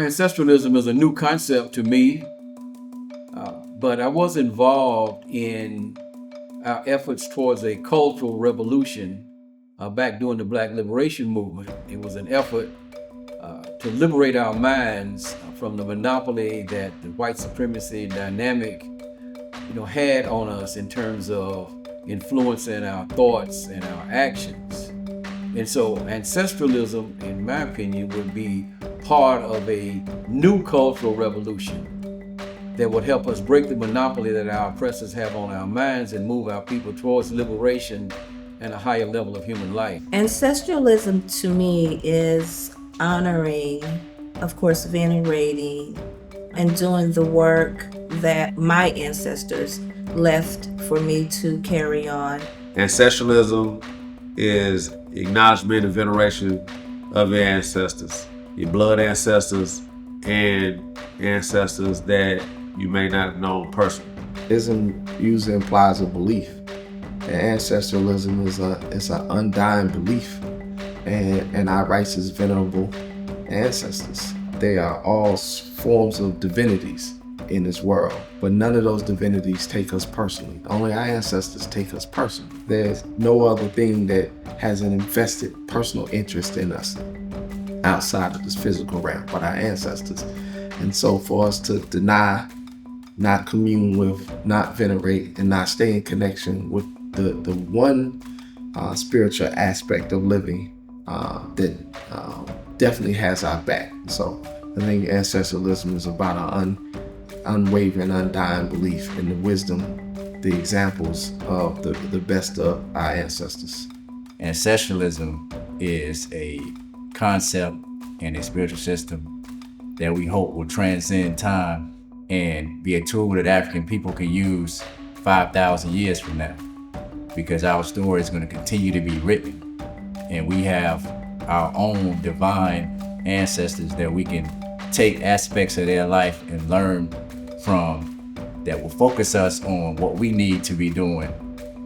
Ancestralism is a new concept to me, but I was involved in our efforts towards a cultural revolution back during the Black Liberation Movement. It was an effort to liberate our minds from the monopoly that the white supremacy dynamic, had on us in terms of influencing our thoughts and our actions. And so ancestralism, in my opinion, would be part of a new cultural revolution that would help us break the monopoly that our oppressors have on our minds and move our people towards liberation and a higher level of human life. Ancestralism to me is honoring, of course, venerating, and doing the work that my ancestors left for me to carry on. Ancestralism is acknowledgement and veneration of your ancestors, your blood ancestors, and ancestors that you may not have known personally. Ism usually implies a belief. And ancestralism is an undying belief, and our rights as venerable ancestors. They are all forms of divinities in this world, but none of those divinities take us personally. Only our ancestors take us personally. There's no other thing that has an invested personal interest in us outside of this physical realm but our ancestors. And so for us to deny, not commune with, not venerate, and not stay in connection with the one spiritual aspect of living that definitely has our back. So I think ancestralism is about our unwavering, undying belief in the wisdom, the examples of the best of our ancestors. Ancestralism is a concept and a spiritual system that we hope will transcend time and be a tool that African people can use 5,000 years from now, because our story is going to continue to be written, and we have our own divine ancestors that we can take aspects of their life and learn from, that will focus us on what we need to be doing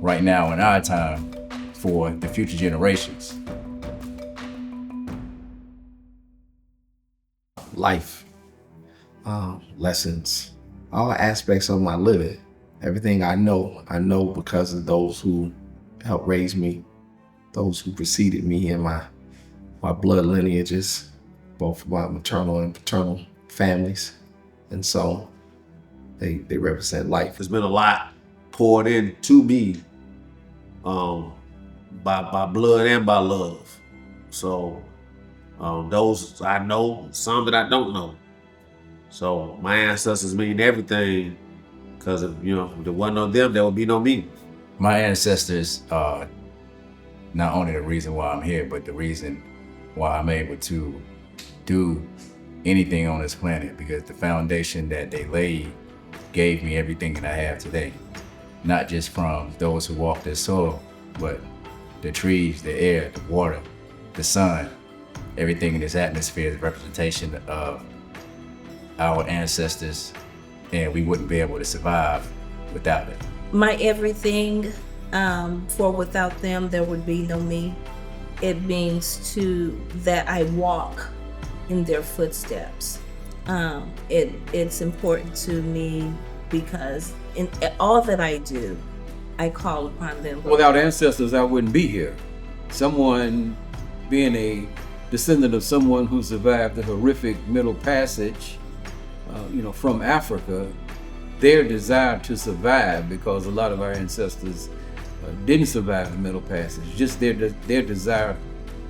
right now in our time for the future generations. Life, lessons, all aspects of my living. Everything I know because of those who helped raise me, those who preceded me in my blood lineages, both my maternal and paternal families. And so they represent life. There's been a lot poured into me by blood and by love. So those I know, some that I don't know. So my ancestors mean everything, because if there wasn't no them, there would be no me. My ancestors are not only the reason why I'm here, but the reason why I'm able to do anything on this planet, because the foundation that they laid gave me everything that I have today. Not just from those who walk this soil, but the trees, the air, the water, the sun, everything in this atmosphere is a representation of our ancestors, and we wouldn't be able to survive without it. My everything, for without them, there would be no me. It means that I walk in their footsteps. It's important to me because in all that I do, I call upon them. Without ancestors, I wouldn't be here. Someone being a descendant of someone who survived the horrific Middle Passage, from Africa, their desire to survive, because a lot of our ancestors didn't survive the Middle Passage, just their desire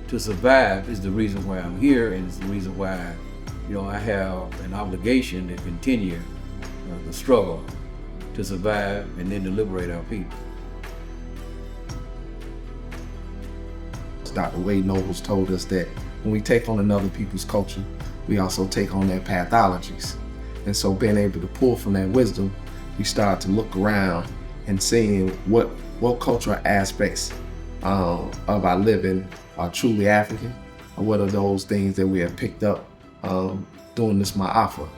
to survive is the reason why I'm here, and it's the reason why, I have an obligation to continue the struggle to survive and then to liberate our people. Dr. Wade Nobles told us that when we take on another people's culture, we also take on their pathologies. And so being able to pull from that wisdom, we start to look around and seeing what cultural aspects of our living are truly African, and what are those things that we have picked up doing this ma'afa.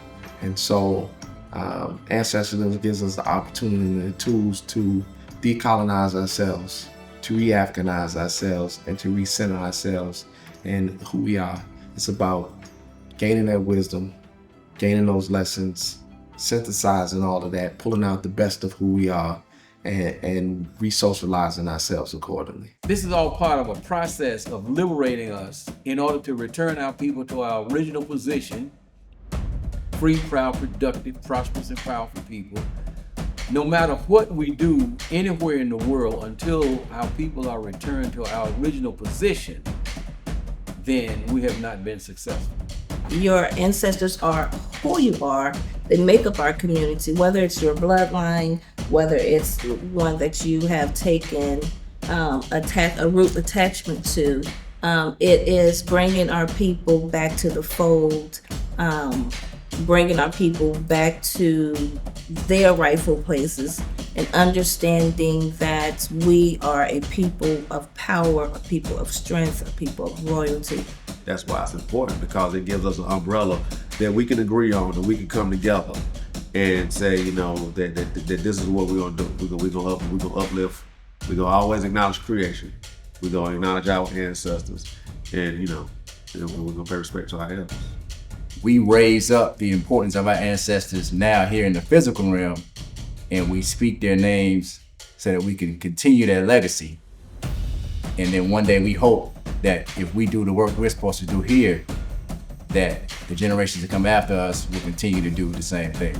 And so ancestralism gives us the opportunity and the tools to decolonize ourselves, to re-Africanize ourselves, and to recenter ourselves in who we are. It's about gaining that wisdom, gaining those lessons, synthesizing all of that, pulling out the best of who we are, and re-socializing ourselves accordingly. This is all part of a process of liberating us in order to return our people to our original position, free, proud, productive, prosperous, and powerful people. No matter what we do anywhere in the world, until our people are returned to our original position, then we have not been successful. Your ancestors are who you are. They make up our community, whether it's your bloodline, whether it's one that you have taken a root attachment to. It is bringing our people back to the fold, bringing our people back to their rightful places, and understanding that we are a people of power, a people of strength, a people of royalty. That's why it's important, because it gives us an umbrella that we can agree on, and we can come together and say, you know, that this is what we're gonna do. We're gonna uplift. We're gonna always acknowledge creation. We're gonna acknowledge our ancestors, and you know, we're gonna pay respect to our elders. We raise up the importance of our ancestors now here in the physical realm, and we speak their names so that we can continue their legacy. And then one day we hope that if we do the work we're supposed to do here, that the generations that come after us will continue to do the same thing.